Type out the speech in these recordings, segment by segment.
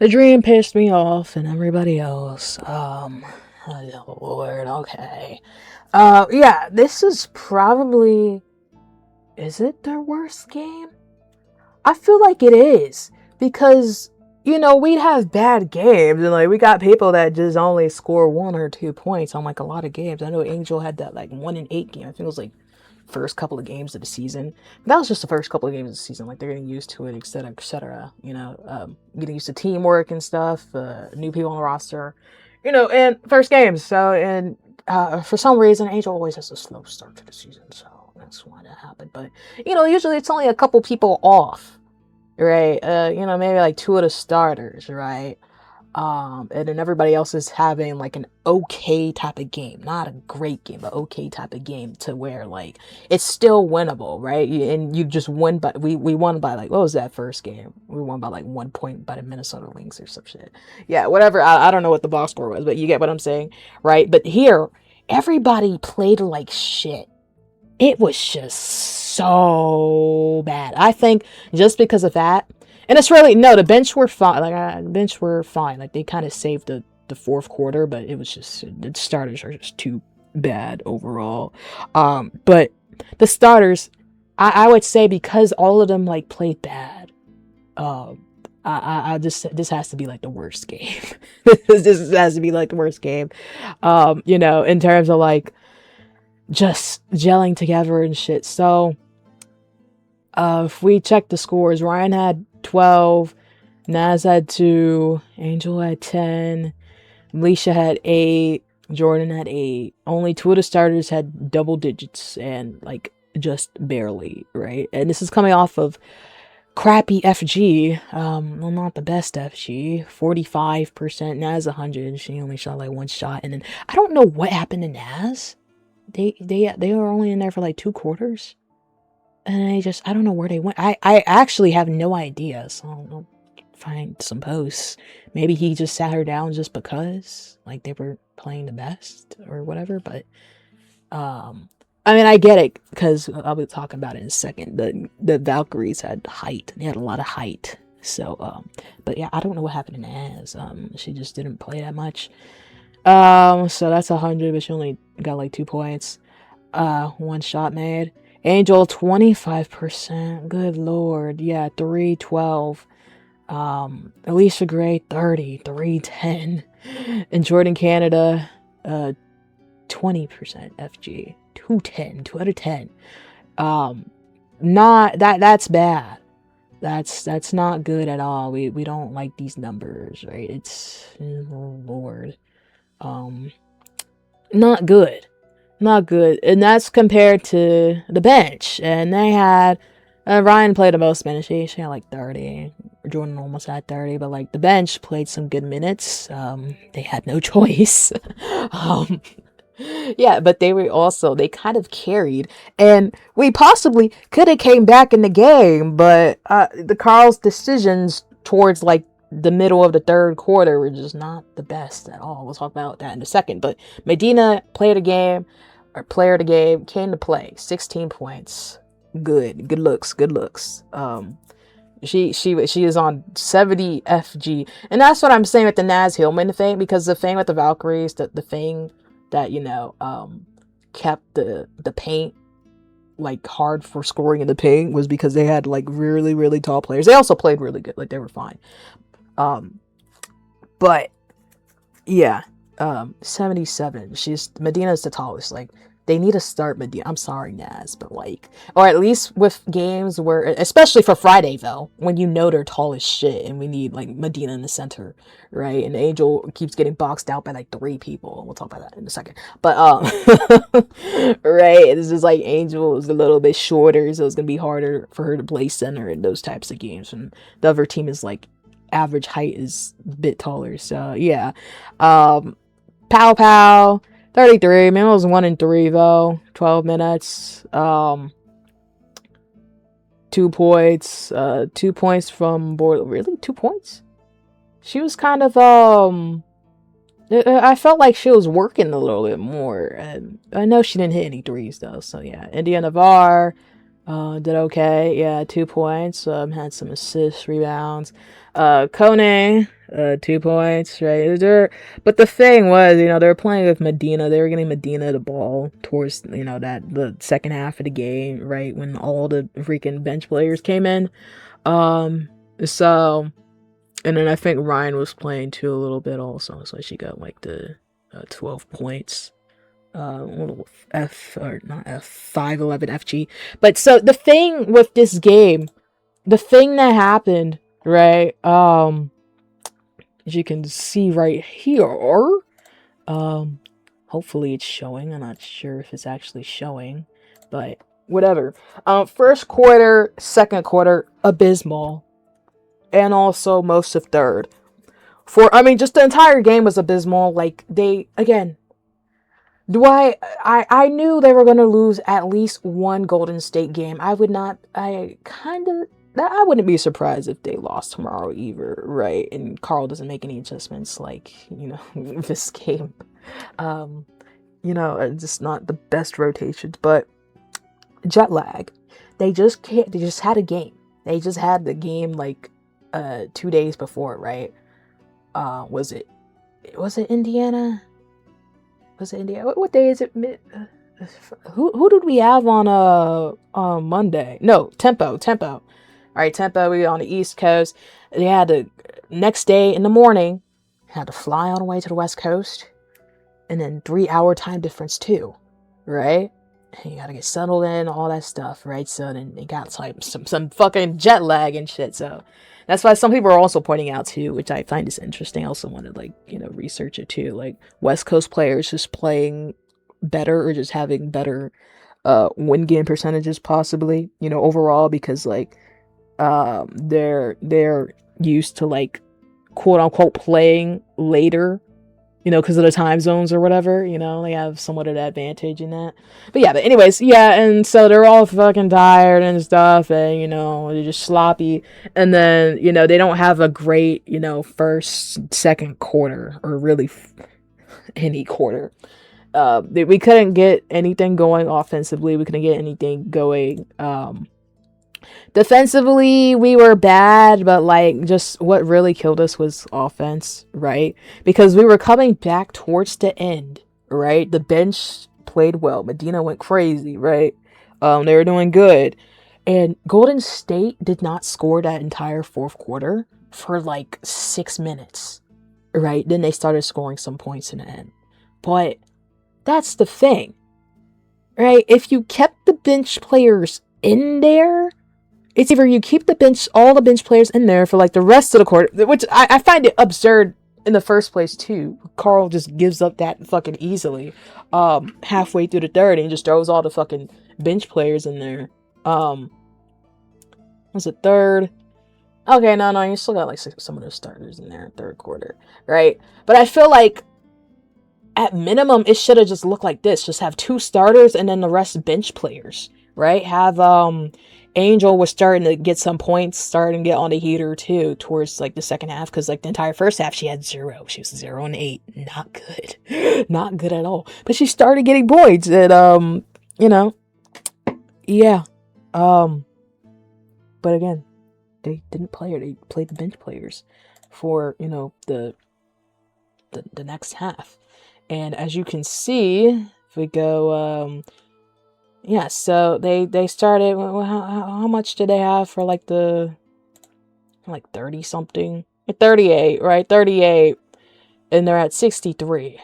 The dream pissed me off and everybody else. Oh Lord, okay. Yeah, this is probably, is it their worst game? I feel like it is because we'd have bad games and like we got people that just only score 1 or 2 points on like a lot of games. I know Angel had that like 1-8 game. I think it was like first couple of games of the season. That was just the first couple of games of the season. Like they're getting used to it, etc., etc. Getting used to teamwork and stuff. New people on the roster. And first games. So and for some reason, Angel always has a slow start to the season. So that's why that happened. But usually it's only a couple people off, right? Maybe like two of the starters, right? And then everybody else is having like an okay type of game, not a great game, but okay type of game to where like it's still winnable, right? And you just win, but we won by like, what was that first game? We won by like 1 point by the Minnesota Lynx or some shit. Yeah, whatever. I don't know what the box score was, but you get what I'm saying, right? But here, everybody played like shit. It was just so bad. I think just because of that, and it's really no, the bench were fine. Like the bench were fine. Like they kind of saved the fourth quarter, but it was just the starters are just too bad overall. But the starters, I would say because all of them like played bad. I just this has to be like the worst game. This has to be like the worst game. In terms of like just gelling together and shit. So, if we check the scores, Ryan had 12, Naz had 2, Angel had 10, Alicia had 8, Jordan had 8. Only 2 of the starters had double digits and like just barely, right? And this is coming off of crappy FG. Well, not the best FG. 45%, Naz 100. She only shot like one shot, and then I don't know what happened to Naz. They were only in there for like 2 quarters, and I don't know where they went. I actually have no idea. So I'll find some posts. Maybe he just sat her down just because like they were playing the best or whatever. But I mean I get it because I'll be talking about it in a second. The Valkyries had height. They had a lot of height. So but yeah, I don't know what happened to Naz. She just didn't play that much. So that's 100, but she only got like 2 points. 1 shot made. Angel 25%. Good lord. Yeah, 312. Alicia Gray 30, 310. And Jordan Canada 20% FG. 210, 2 out of 10. Not that's bad. That's not good at all. We don't like these numbers, right? It's oh lord. Not good. Not good. And that's compared to the bench. And they had Ryan played the most minutes. She had like 30. Jordan almost had 30, but like the bench played some good minutes. They had no choice. um yeah, but they kind of carried, and we possibly could have came back in the game, but the Carl's decisions towards like the middle of the third quarter were just not the best at all. We'll talk about that in a second. But Medina player of the game, came to play. 16 points. Good looks. She is on 70 FG, and that's what I'm saying with the Naz Hillman thing, because the thing with the Valkyries, the thing that kept the paint like hard for scoring in the paint was because they had like really tall players. They also played really good, like they were fine. But yeah, 77. Medina's the tallest. Like they need to start Medina. I'm sorry, Naz, but like, or at least with games where, especially for Friday though, when they're tall as shit, and we need like Medina in the center, right? And Angel keeps getting boxed out by like 3 people. We'll talk about that in a second. But right, this is like Angel is a little bit shorter, so it's gonna be harder for her to play center in those types of games. And the other team is like average height is a bit taller. So yeah, Pow Pow. 33. Man, it was 1 and 3 though. 12 minutes. 2 points. 2 points from board. Really, 2 points? She was kind of I felt like she was working a little bit more. I know she didn't hit any threes though. So yeah, India Navarre. Did okay. Yeah, 2 points. Had some assists, rebounds. Kone, 2 points, right? But the thing was, they were playing with Medina. They were getting Medina the ball towards, the second half of the game, right? When all the freaking bench players came in. Um, so, and then I think Ryan was playing too a little bit also. So she got like the 12 points. Little F, or not F, 511 FG. But so the thing with this game, the thing that happened, right? As you can see right here, hopefully it's showing. I'm not sure if it's actually showing, but whatever. First quarter, second quarter, abysmal, and also most of third. Just the entire game was abysmal. Like I knew they were going to lose at least one Golden State game. I wouldn't be surprised if they lost tomorrow either, right? And Carl doesn't make any adjustments like, this game. Just not the best rotations, but jet lag. They just had a game. They just had the game like 2 days before, right? Was it Indiana? Was it Indiana? What day is it? Who did we have on Monday? No, Tempo. All right, Tempo. We were on the East Coast. They had the next day in the morning. Had to fly all the way to the West Coast, and then 3-hour time difference too, right? And you gotta get settled in, all that stuff, right? So then they got like some fucking jet lag and shit. So that's why some people are also pointing out too, which I find is interesting. I also want to research it too. Like West Coast players just playing better or just having better win game percentages possibly, overall, because they're used to like quote unquote playing later, because of the time zones or whatever, they have somewhat of an advantage in that. But anyways, and so they're all fucking tired and stuff, and, they're just sloppy. And then, they don't have a great, first, second quarter, or really any quarter. We couldn't get anything going offensively. We couldn't get anything going, defensively, we were bad, but just what really killed us was offense, right? Because we were coming back towards the end, right? The bench played well. Medina went crazy, right? They were doing good. And Golden State did not score that entire fourth quarter for 6 minutes, right? Then they started scoring some points in the end. But that's the thing, right? If you kept the bench players in there, it's either you keep all the bench players in there for the rest of the quarter, which I find it absurd in the first place too. Carl just gives up that fucking easily, halfway through the third, and just throws all the fucking bench players in there. Was it third? Okay, no, you still got some of those starters in there, third quarter, right? But I feel like at minimum it should have just looked like this: just have 2 starters and then the rest bench players, right? Have Angel was starting to get some points, starting to get on the heater too towards the second half, because the entire first half she had 0. She was 0 and 8. Not good. Not good at all. But she started getting points, and yeah. But again, they didn't play her. They played the bench players for the next half. And as you can see, if we go so they started. How much did they have for the 30 something, 38, right? 38, and they're at 63.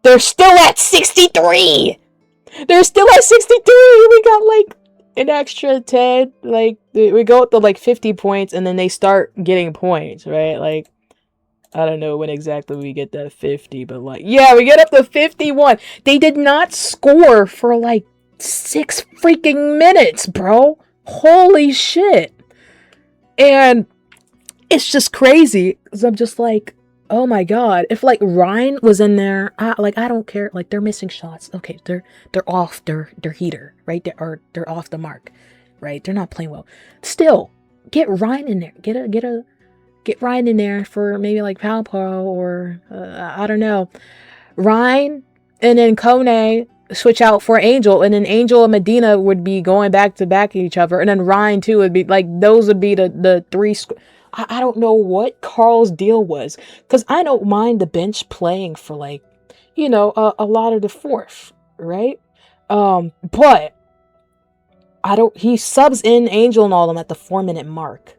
They're still at 63. They're still at 63. We got an extra 10. We go up to 50 points, and then they start getting points, right? I don't know when exactly we get that 50, but we get up to 51. They did not score for 6 freaking minutes, bro. Holy shit. And it's just crazy, because I'm just oh my god. If Ryan was in there, I don't care. They're missing shots. Okay, they're off their heater, right? They're off the mark, right? They're not playing well. Still, get Ryan in there. Get Ryan in there for maybe Pow Pro, or I don't know. Ryan, and then Kone, switch out for Angel, and then Angel and Medina would be going back to back each other, and then Ryan too would be like, those would be the three. I don't know what Carl's deal was, because I don't mind the bench playing for like, a lot of the fourth, right? But I don't. He subs in Angel and all them at the 4-minute mark.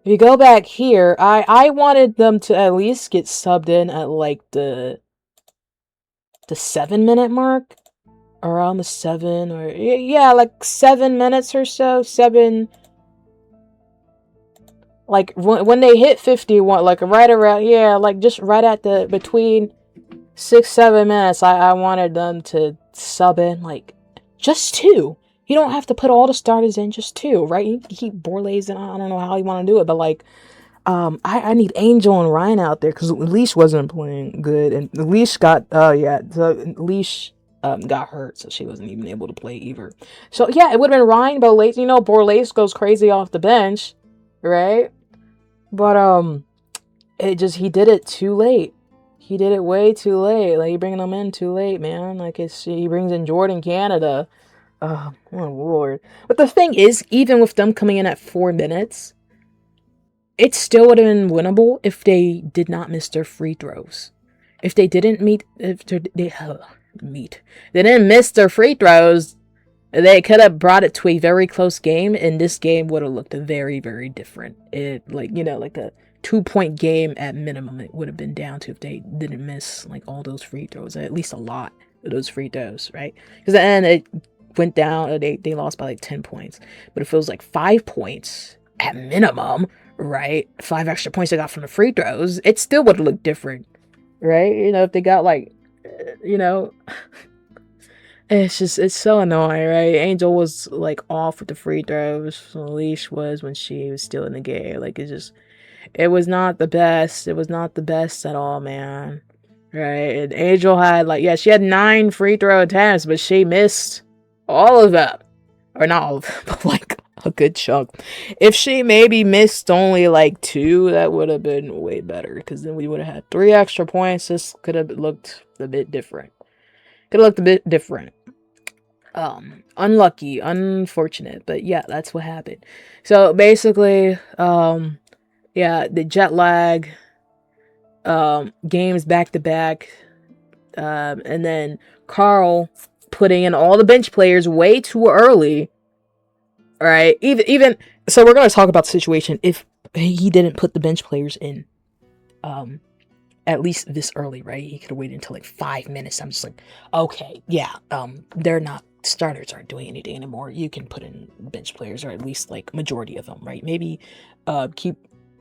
If you go back here, I wanted them to at least get subbed in at like the 7-minute mark. Around the 7, or yeah, like 7 minutes or so. 7, like when they hit 51, like right around, yeah, like just right at the between 6-7 minutes, I wanted them to sub in like just 2. You don't have to put all the starters in, just 2, right? You can keep Borlays, and I don't know how you want to do it, but like I need Angel and Ryan out there, because Leash wasn't playing good, and Leash got Leash got hurt, so she wasn't even able to play either. So yeah, it would have been Ryan, Borlace. Borlace goes crazy off the bench, right? But he did it too late. He did it way too late. Like, he bringing them in too late, man. Like, he brings in Jordan Canada. Oh lord. But the thing is, even with them coming in at 4 minutes, it still would have been winnable if they did not miss their free throws. If they didn't they didn't miss their free throws, they could have brought it to a very close game, and this game would have looked very, very different. It, like, like a 2-point game at minimum, it would have been down to if they didn't miss like all those free throws, at least a lot of those free throws, right? Because at the end, it went down, they lost by like 10 points. But if it was like 5 points at minimum, right, 5 extra points they got from the free throws, it still would have looked different, right? If they got like, it's so annoying, right? Angel was like off with the free throws. Leash was when she was still in the game. Like, it was not the best. It was not the best at all, man. Right? And Angel had she had 9 free throw attempts, but she missed all of them. Or not all of them, but like a good chunk. If she maybe missed only like 2, that would have been way better, because then we would have had 3 extra points. This could have looked a bit different. Unlucky, unfortunate, but yeah, that's what happened. So basically, the jet lag, games back to back, and then Carl putting in all the bench players way too early. All right, even so, we're gonna talk about the situation if he didn't put the bench players in, at least this early, right? He could have waited until like 5 minutes. I'm just like, okay, yeah, they're not, starters aren't doing anything anymore. You can put in bench players, or at least like majority of them, right? Maybe keep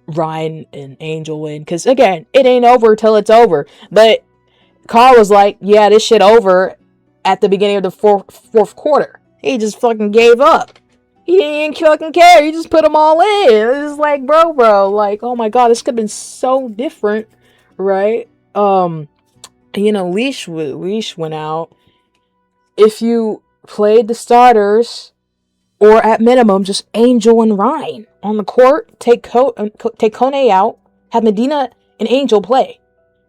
Ryan and Angel in, because again, it ain't over till it's over. But Carl was like, yeah, this shit over at the beginning of the fourth quarter. He just fucking gave up. He didn't even fucking care. He just put them all in. It's like, bro, like, oh my god, this could have been so different, right? Leash went out. If you played the starters, or at minimum, just Angel and Ryan on the court, take Kone out, have Medina and Angel play.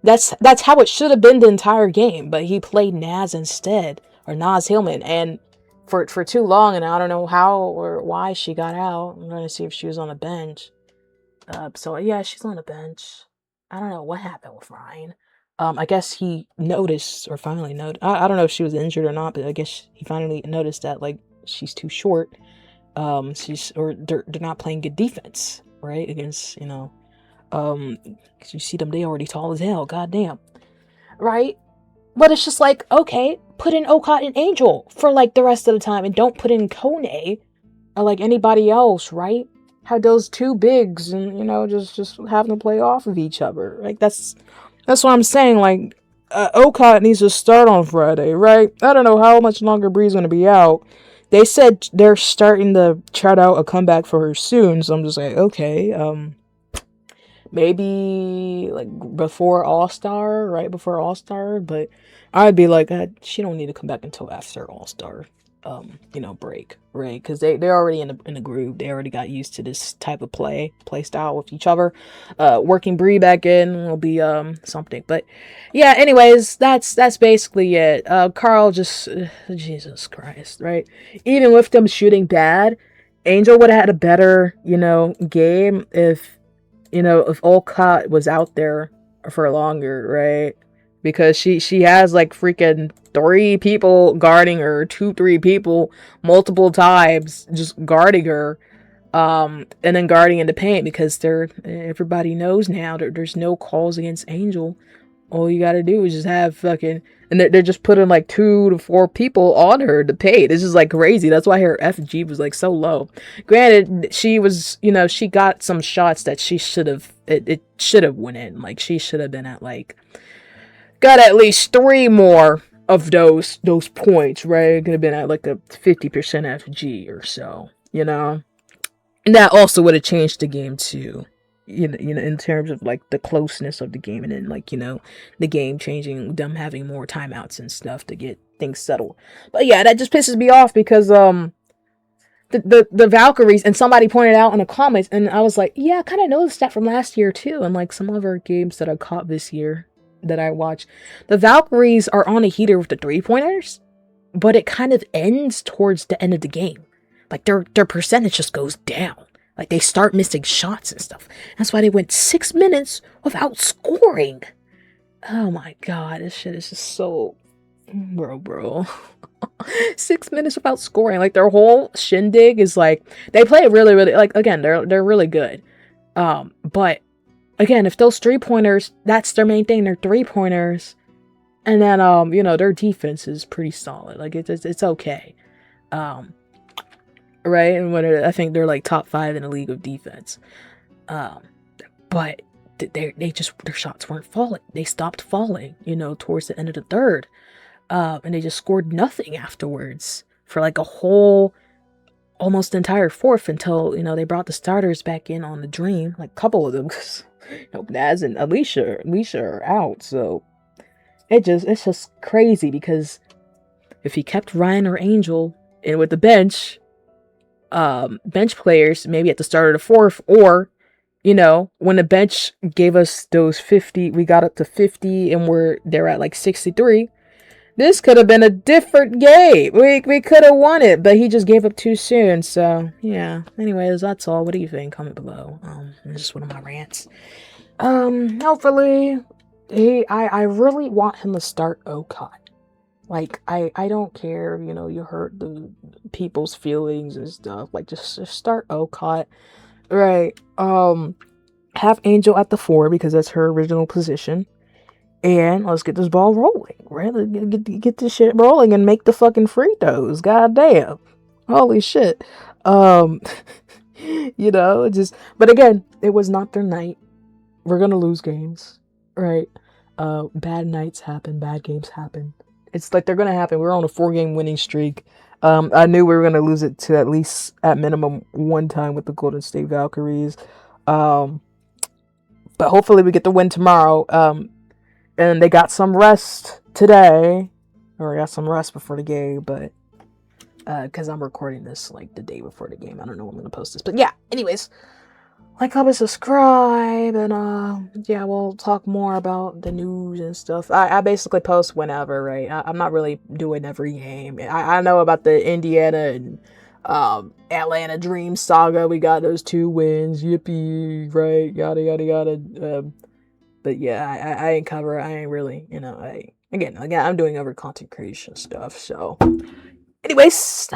That's how it should have been the entire game. But he played Naz instead, or Naz Hillman, and for too long, and I don't know how or why she got out. I'm gonna see if she was on the bench. So yeah, she's on the bench. I don't know what happened with Ryan. I guess he noticed, or finally noticed. I don't know if she was injured or not, but I guess he finally noticed that like she's too short. They're not playing good defense, right? Against, cause you see them, they already tall as hell, goddamn, right? But it's just like, okay, put in Okot and Angel for like the rest of the time, and don't put in Kone or like anybody else, right? Have those 2 bigs, and just have them play off of each other. Like, that's what I'm saying. Like, Okot needs to start on Friday, right? I don't know how much longer Bree's gonna be out. They said they're starting to chart out a comeback for her soon, so I'm just like, okay, maybe like before All-Star, right before All-Star, but I'd be like, she don't need to come back until after All-Star. break, right? Because they're already in a groove. They already got used to this type of play style with each other. Working Bree back in will be something. But yeah, anyways, that's basically it. Carl just Jesus Christ, right? Even with them shooting bad, Angel would have had a better, game if Olcott was out there for longer, right? Because she has like freaking 3 people guarding her, 3 people multiple times just guarding her, and then guarding in the paint because everybody knows now that there's no calls against Angel. All you gotta do is just have fucking, and they're just putting like 2 to 4 people on her to pay. This is like crazy. That's why her FG was like so low. Granted, she was, she got some shots that she should have, it should have went in. Like she should have been at like, got at least 3 more of those points, right? It could have been at like a 50% FG or so, And that also would have changed the game too. In terms of like the closeness of the game, and then like the game changing, them having more timeouts and stuff to get things settled. But yeah, that just pisses me off because the Valkyries, and somebody pointed out in the comments, and I was like, yeah, I kind of noticed that from last year too, and like some other games that I caught this year that I watched. The Valkyries are on a heater with the 3-pointers, but it kind of ends towards the end of the game. Like their percentage just goes down. Like, they start missing shots and stuff. That's why they went 6 minutes without scoring. Oh my god, this shit is just so... Bro. 6 minutes without scoring. Like, their whole shindig is like... They play really, really... Like, again, they're really good. But, again, if those 3-pointers... That's their main thing, they're 3-pointers. And then, their defense is pretty solid. Like, it's okay. Right, and I think they're like top 5 in the league of defense, but they just, their shots weren't falling. They stopped falling, towards the end of the third, and they just scored nothing afterwards for like a whole, almost entire fourth until they brought the starters back in on the Dream, like a couple of them, because Naz and Alicia are out, so it's just crazy because if he kept Ryan or Angel in with the bench players, maybe at the start of the fourth, or when the bench gave us those 50, we got up to 50 and they're at like 63, this could have been a different game. We could have won it, but he just gave up too soon. So yeah, anyways, that's all. What do you think? Comment below. It's just one of my rants. Hopefully I really want him to start Okot. Like, I don't care, you hurt the people's feelings and stuff. Like, just start Okot. Right. Have Angel at the 4 because that's her original position. And let's get this ball rolling, right? Let's get this shit rolling and make the fucking free throws. God damn. Holy shit. But again, it was not their night. We're gonna lose games, right? Bad nights happen, bad games happen. It's like they're going to happen. We're on a 4-game winning streak. I knew we were going to lose it to at least, at minimum, 1 time with the Golden State Valkyries. But hopefully we get the win tomorrow. And they got some rest today. Or I got some rest before the game. But because I'm recording this like the day before the game. I don't know when I'm going to post this. But yeah, anyways. Like, comment, subscribe, and yeah, we'll talk more about the news and stuff. I basically post whenever, right? I'm not really doing every game. I know about the Indiana and Atlanta Dream saga. We got those 2 wins, yippee, right? Yada yada yada. But yeah, I ain't cover. I ain't really, again, I'm doing other content creation stuff. So, anyways.